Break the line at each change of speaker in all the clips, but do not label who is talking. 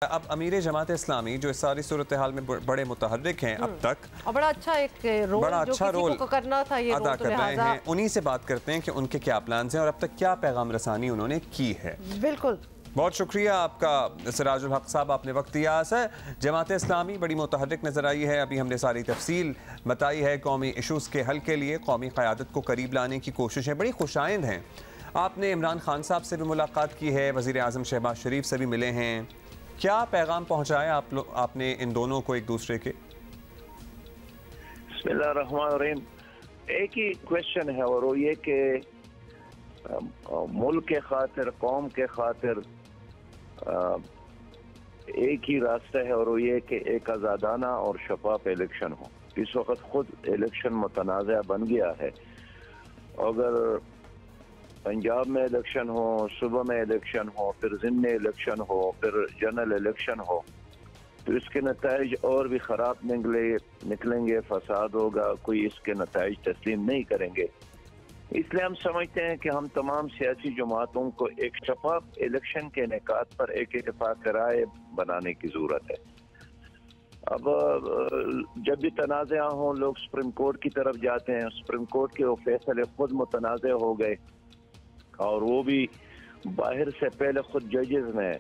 اب امیر جماعت اسلامی جو اس ساری صورتحال میں بڑے متحرک ہیں اب تک
اور بڑا اچھا رول کرنا تھا یہ
ادا کر رہے ہیں، انہی سے بات کرتے ہیں کہ ان کے کیا پلانز ہیں اور اب تک کیا پیغام رسانی انہوں نے کی ہے۔
بالکل
بہت شکریہ آپ کا سراج الحق صاحب، آپ نے وقت دیا ہے۔ جماعت اسلامی بڑی متحرک نظر آئی ہے، ابھی ہم نے ساری تفصیل بتائی ہے۔ قومی ایشوز کے حل کے لیے قومی قیادت کو قریب لانے کی کوششیں بڑی خوش آئند ہیں۔ آپ نے عمران خان صاحب سے بھی ملاقات کی ہے، وزیر اعظم شہباز شریف سے بھی ملے ہیں، کیا پیغام پہنچایا آپ نے ان دونوں کو ایک دوسرے کے؟
بسم اللہ الرحمن الرحیم۔ ایک ہی کوشچن ہے اور وہ یہ کہ ملک کے خاطر، قوم کے خاطر ایک ہی راستہ ہے اور وہ یہ کہ ایک آزادانہ اور شفاف الیکشن ہو۔ اس وقت خود الیکشن متنازع بن گیا ہے۔ اگر پنجاب میں الیکشن ہو، صوبہ میں الیکشن ہو، پھر ضمنی الیکشن ہو، پھر جنرل الیکشن ہو تو اس کے نتائج اور بھی خراب نکلیں گے، فساد ہوگا، کوئی اس کے نتائج تسلیم نہیں کریں گے۔ اس لیے ہم سمجھتے ہیں کہ ہم تمام سیاسی جماعتوں کو ایک شفاف الیکشن کے انعقاد پر ایک اتفاق رائے بنانے کی ضرورت ہے۔ اب جب بھی تنازع ہوں لوگ سپریم کورٹ کی طرف جاتے ہیں، سپریم کورٹ کے وہ فیصلے خود متنازع ہو گئے اور وہ بھی باہر سے پہلے خود ججز نے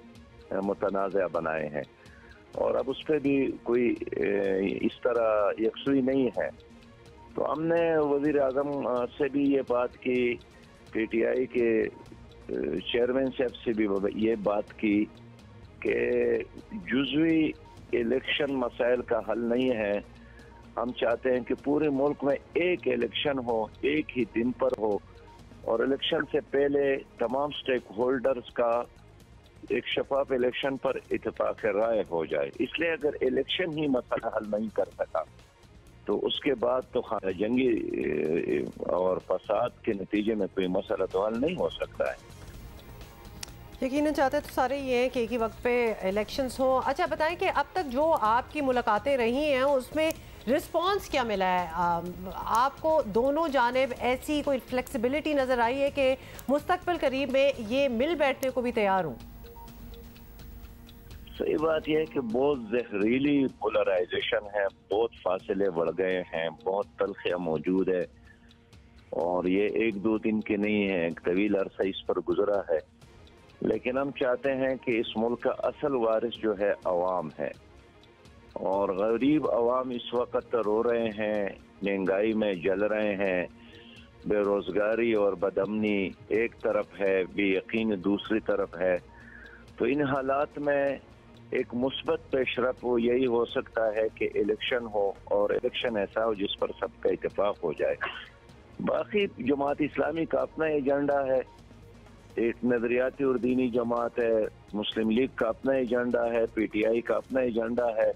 متنازع بنائے ہیں اور اب اس پہ بھی کوئی اس طرح یکسوئی نہیں ہے۔ تو ہم نے وزیر اعظم سے بھی یہ بات کی، پی ٹی آئی کے چیئرمین صاحب سے بھی یہ بات کی کہ جزوی الیکشن مسائل کا حل نہیں ہے۔ ہم چاہتے ہیں کہ پورے ملک میں ایک الیکشن ہو، ایک ہی دن پر ہو اور الیکشن سے پہلے تمام سٹیک ہولڈرز کا ایک شفاف الیکشن پر اتفاق رائے ہو جائے۔ اس لیے اگر الیکشن ہی مسئلہ حل نہیں کر سکا تو اس کے بعد تو جنگی اور فساد کے نتیجے میں کوئی مسئلہ تو حل نہیں ہو سکتا ہے۔
یقیناً چاہتے تو سارے یہ ہیں کہ ایک ہی وقت پہ الیکشنز ہوں۔ اچھا بتائیں کہ اب تک جو آپ کی ملاقاتیں رہی ہیں اس میں رسپانس کیا ملا ہے؟ آپ کو دونوں جانب ایسی کوئی فلیکسیبلٹی نظر آئی ہے کہ مستقبل قریب میں یہ مل بیٹھنے کو بھی تیار ہوں؟
صحیح بات یہ ہے کہ بہت زہریلی پولرائزیشن ہے، بہت فاصلے بڑھ گئے ہیں، بہت تلخیاں موجود ہے اور یہ ایک دو دن کے نہیں ہیں، ایک طویل عرصہ اس پر گزرا ہے۔ لیکن ہم چاہتے ہیں کہ اس ملک کا اصل وارث جو ہے عوام ہے اور غریب عوام اس وقت رو رہے ہیں، مہنگائی میں جل رہے ہیں، بے روزگاری اور بدامنی ایک طرف ہے، بے یقین دوسری طرف ہے۔ تو ان حالات میں ایک مثبت پیش رفت وہ یہی ہو سکتا ہے کہ الیکشن ہو اور الیکشن ایسا ہو جس پر سب کا اتفاق ہو جائے۔ باقی جماعت اسلامی کا اپنا ایجنڈا ہے، ایک نظریاتی اور دینی جماعت ہے، مسلم لیگ کا اپنا ایجنڈا ہے، پی ٹی آئی کا اپنا ایجنڈا ہے،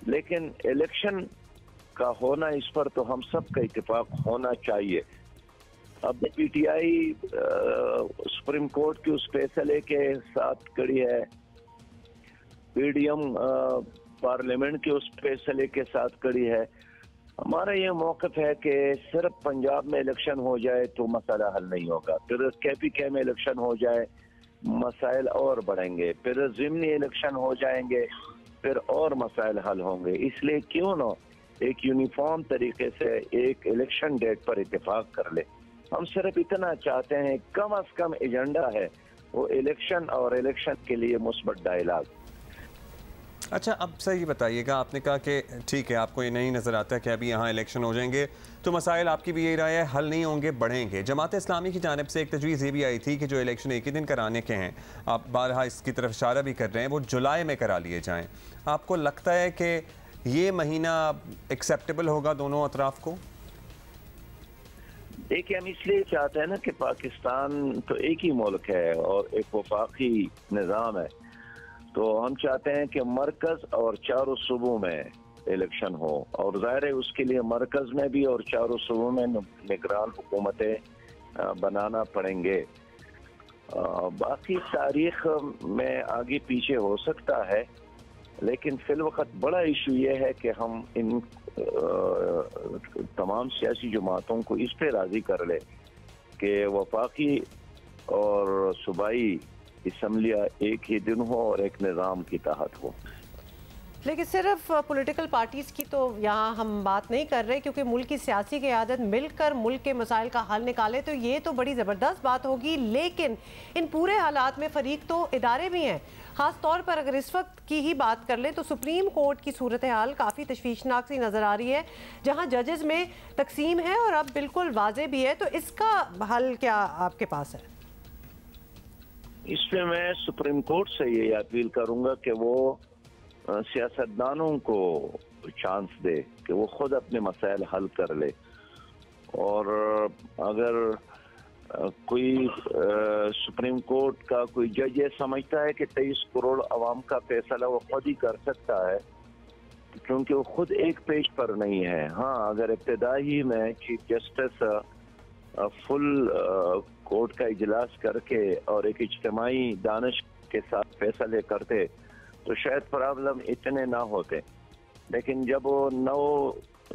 لیکن الیکشن کا ہونا اس پر تو ہم سب کا اتفاق ہونا چاہیے۔ اب P T I supreme court کے اس فیصلے کے ساتھ کھڑی ہے، پی ڈی ایم پارلیمنٹ کے اس فیصلے کے ساتھ کھڑی ہے۔ ہمارا یہ موقف ہے کہ صرف پنجاب میں الیکشن ہو جائے تو مسئلہ حل نہیں ہوگا، پھر کے پی کے میں الیکشن ہو جائے مسائل اور بڑھیں گے، پھر ضمنی الیکشن ہو جائیں گے پھر اور مسائل حل ہوں گے۔ اس لیے کیوں نہ ایک یونیفارم طریقے سے ایک الیکشن ڈیٹ پر اتفاق کر لے۔ ہم صرف اتنا چاہتے ہیں، کم از کم ایجنڈا ہے وہ الیکشن اور الیکشن کے لیے مثبت ڈائیلاگ۔
اچھا اب صحیح یہ بتائیے گا، آپ نے کہا کہ ٹھیک ہے آپ کو یہ نہیں نظر آتا کہ ابھی یہاں الیکشن ہو جائیں گے تو مسائل آپ کی بھی یہی رائے ہے حل نہیں ہوں گے، بڑھیں گے۔ جماعت اسلامی کی جانب سے ایک تجویز یہ بھی آئی تھی کہ جو الیکشن ایک ہی دن کرانے کے ہیں، آپ بارہا اس کی طرف اشارہ بھی کر رہے ہیں، وہ جولائی میں کرا لیے جائیں۔ آپ کو لگتا ہے کہ یہ مہینہ ایکسیپٹیبل ہوگا دونوں اطراف کو؟
دیکھیں ہم اس لیے چاہتے ہیں نا کہ پاکستان تو ایک ہی ملک ہے اور ایک وفاقی نظام ہے، تو ہم چاہتے ہیں کہ مرکز اور چاروں صوبوں میں الیکشن ہو اور ظاہر ہے اس کے لیے مرکز میں بھی اور چاروں صوبوں میں نگران حکومتیں بنانا پڑیں گے۔ باقی تاریخ میں آگے پیچھے ہو سکتا ہے لیکن فی الوقت بڑا ایشو یہ ہے کہ ہم ان تمام سیاسی جماعتوں کو اس پہ راضی کر لے کہ وفاقی اور صوبائی असम्बलियाँ एक ही दिन हो और एक निज़ाम के तहत हो।
लेकिन सिर्फ पॉलिटिकल पार्टीज़ की तो यहाँ हम बात नहीं कर रहे, क्योंकि मुल्क की सियासी क़यादत मिलकर मुल्क के मसाइल का हल निकाले तो ये तो बड़ी ज़बरदस्त बात होगी। लेकिन इन पूरे हालात में फ़रीक तो इदारे भी हैं। ख़ास तौर पर अगर इस वक्त की ही बात कर लें तो सुप्रीम कोर्ट की सूरत हाल काफ़ी तशवीशनाक सी नज़र आ रही है, जहाँ जजेस में तकसीम है और अब बिल्कुल वाज़े भी है। तो इसका हल क्या आपके पास है?
इसमें मैं सुप्रीम कोर्ट से ये अपील करूँगा कि वो सियासतदानों को चांस दे कि वो खुद अपने मसाइल हल कर ले। और अगर कोई सुप्रीम कोर्ट का कोई जज ये समझता है कि 23 करोड़ अवाम का फैसला वो खुद ही कर सकता है, क्योंकि वो खुद एक पेज पर नहीं है। हाँ, अगर इब्तिदाई में चीफ जस्टिस फुल कोर्ट का इजलास करके और एक इज्तिमाई दानिश के साथ फैसले करते तो शायद प्रॉब्लम इतने ना होते। लेकिन जब वो 9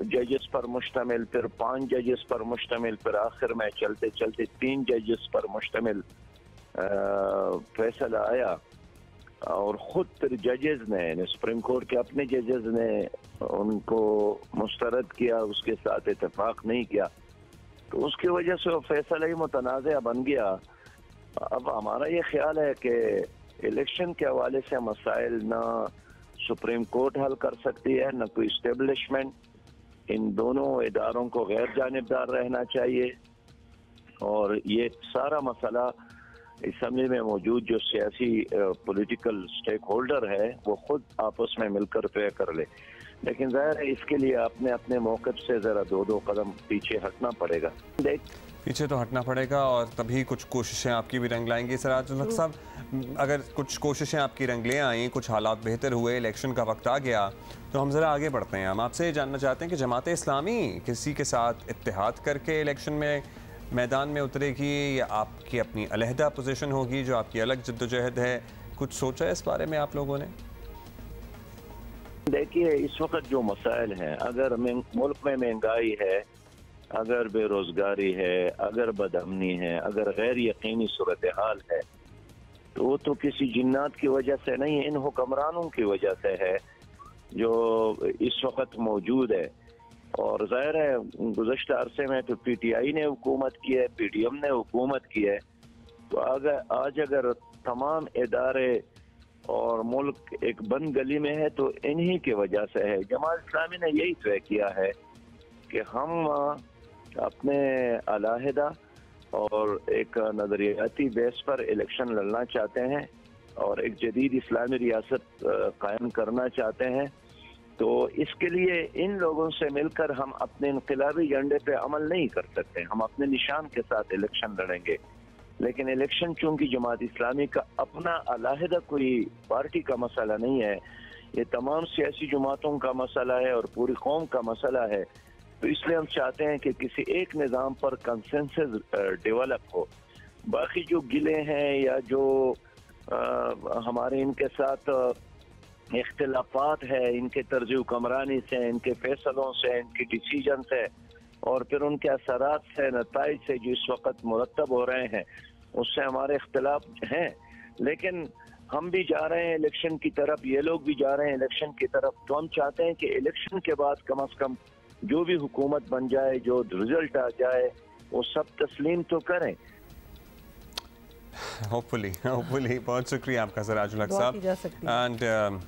जजेस पर मुश्तमिल, फिर 5 जजेस पर मुश्तमिल, फिर आखिर में चलते चलते 3 जजेस पर मुश्तमिल फैसला आया और ख़ुद फिर जजेस ने, सुप्रीम कोर्ट के अपने जजेस ने उनको मुस्तरद किया, उसके साथ इत्तेफाक नहीं किया, तो उसकी वजह से वो फैसला ही मुतनाज़ा बन गया। अब हमारा ये ख्याल है कि इलेक्शन के हवाले से मसाइल ना सुप्रीम कोर्ट हल कर सकती है, ना कोई इस्टेब्लिशमेंट। इन दोनों इदारों को गैर जानिबदार रहना चाहिए और ये सारा मसला असम्बली में मौजूद जो सियासी पॉलिटिकल स्टेक होल्डर है वो खुद आपस में मिलकर तय कर ले। लेकिन ज़ाहिर है इसके लिए अपने अपने मौक़िफ़ से ज़रा 2-2 कदम पीछे हटना पड़ेगा।
पीछे तो हटना पड़ेगा और तभी कुछ कोशिशें आपकी भी रंग लाएंगी। सिराज उल हक साहब, अगर कुछ कोशिशें आपकी रंग ले आईं, कुछ हालात बेहतर हुए, इलेक्शन का वक्त आ गया, तो हम ज़रा आगे बढ़ते हैं। हम आपसे ये जानना चाहते हैं कि जमात इस्लामी किसी के साथ इत्तेहाद करके इलेक्शन में मैदान में उतरेगी या आपकी अपनी अलहदा पोजीशन होगी जो आपकी अलग जद्दोजहद है? कुछ सोचा है इस बारे में आप लोगों ने?
देखिए, इस वक्त जो मसाइल हैं, अगर मुल्क में महंगाई है, अगर बेरोजगारी है, अगर बदअमनी है, अगर गैर यकीनी सूरत हाल है, तो वो तो किसी जिन्नात की वजह से नहीं, इन हुक्मरानों की वजह से है जो इस वक्त मौजूद है। और ज़ाहिर है गुज़श्ता अरसे में तो PTI ने हुकूमत की है, PDM ने हुकूमत की है, तो अगर तमाम इदारे और मुल्क एक बंद गली में है तो इन्हीं की वजह से है। जमात इस्लामी ने यही तय किया है कि हम अपने अलहदा और एक नज़रियाती बेस पर इलेक्शन लड़ना चाहते हैं और एक जदीद इस्लामी रियासत कायम करना चाहते हैं। तो इसके लिए इन लोगों से मिलकर हम अपने इनकलाबी एजेंडे पे अमल नहीं कर सकते। हम अपने निशान के साथ इलेक्शन लड़ेंगे, लेकिन इलेक्शन चूंकि जमात इस्लामी का अपना अलहदा कोई पार्टी का मसला नहीं है, ये तमाम सियासी जमातों का मसला है और पूरी कौम का मसला है, तो इसलिए हम चाहते हैं कि किसी एक निज़ाम पर कंसेंसस डेवलप हो। बाकी जो गिले हैं या जो हमारे इनके साथ इख्तिलाफात है, इनके तर्ज हुक्मरानी से, इनके फैसलों से, इनके डिसीजन से और फिर उनके असरात से, नताइज से जो इस वक्त मुरतब हो रहे हैं, उससे हमारे इख्तिलाफ हैं। लेकिन हम भी जा रहे हैं इलेक्शन की तरफ, ये लोग भी जा रहे हैं इलेक्शन की तरफ, तो हम चाहते हैं कि इलेक्शन के बाद कम से कम जो भी हुकूमत बन जाए, जो रिजल्ट आ जाए, वो सब तस्लीम तो करें।
होपफुली बहुत शुक्रिया आपका सिराज उल हक साहब। एंड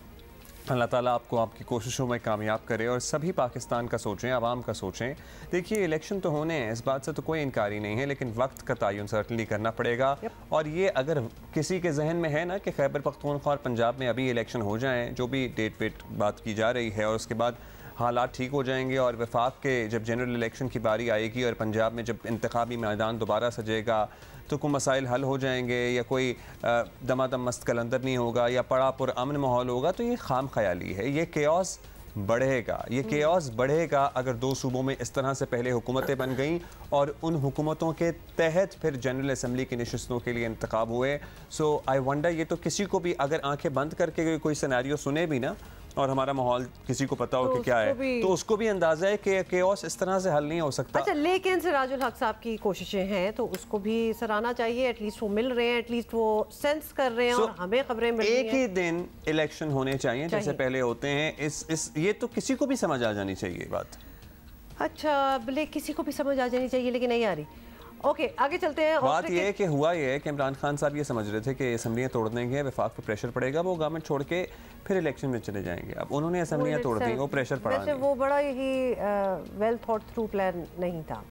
अल्लाह ताला आपको आपकी कोशिशों में कामयाब करे और सभी पाकिस्तान का सोचें, आवाम का सोचें। देखिए, इलेक्शन तो होने हैं, इस बात से तो कोई इनकार ही नहीं है, लेकिन वक्त का तयन सर्टनली करना पड़ेगा। और ये अगर किसी के जहन में है ना कि खैबर पख्तूनख्वा और पंजाब में अभी इलेक्शन हो जाएं, जो भी डेट वेट बात की जा रही है, और उसके बाद हालात ठीक हो जाएंगे और वफाक के जब जनरल इलेक्शन की बारी आएगी और पंजाब में जब इंतखाबी मैदान दोबारा सजेगा तो कोई मसाइल हल हो जाएंगे या कोई दमादम मस्त कलंदर नहीं होगा या पड़ा पुर अमन माहौल होगा, तो ये खाम ख्याली है। ये केओस बढ़ेगा, ये केओस बढ़ेगा अगर 2 सूबों में इस तरह से पहले हुकूमतें बन गईं और उन हुकूमतों के तहत फिर जनरल असम्बली की नशिस्तों के लिए इंतखाब हुए। सो आई वंडर, ये तो किसी को भी अगर आंखें बंद करके कोई सिनेरियो सुने भी ना और हमारा माहौल किसी को पता हो
तो
कि क्या है, तो उसको भी अंदाजा है कि केओस इस तरह से हल नहीं हो सकता।
अच्छा, लेकिन सिराजुल हक साहब की कोशिशें हैं तो उसको भी सराहना चाहिए। एटलीस्ट वो मिल रहे हैं, एटलीस्ट वो सेंस कर रहे हैं और हमें खबरें मिल रही हैं।
एक ही दिन इलेक्शन होने चाहिए जैसे पहले होते हैं। ये तो किसी को भी समझ आ जानी चाहिए बात।
अच्छा, भले किसी को भी समझ आ जानी चाहिए, लेकिन नहीं आ रही। ओके, आगे चलते हैं।
बात यह है कि हुआ ये है कि इमरान खान साहब ये समझ रहे थे कि असम्बलियाँ तोड़ देंगे, वफाक पर प्रेशर पड़ेगा, वो गवर्नमेंट छोड़ के फिर इलेक्शन में चले जाएंगे। अब उन्होंने असम्बलियाँ तोड़ दी, वो प्रेशर पड़ा नहीं।
वो बड़ा ही वेल थॉट थ्रू प्लान नहीं था।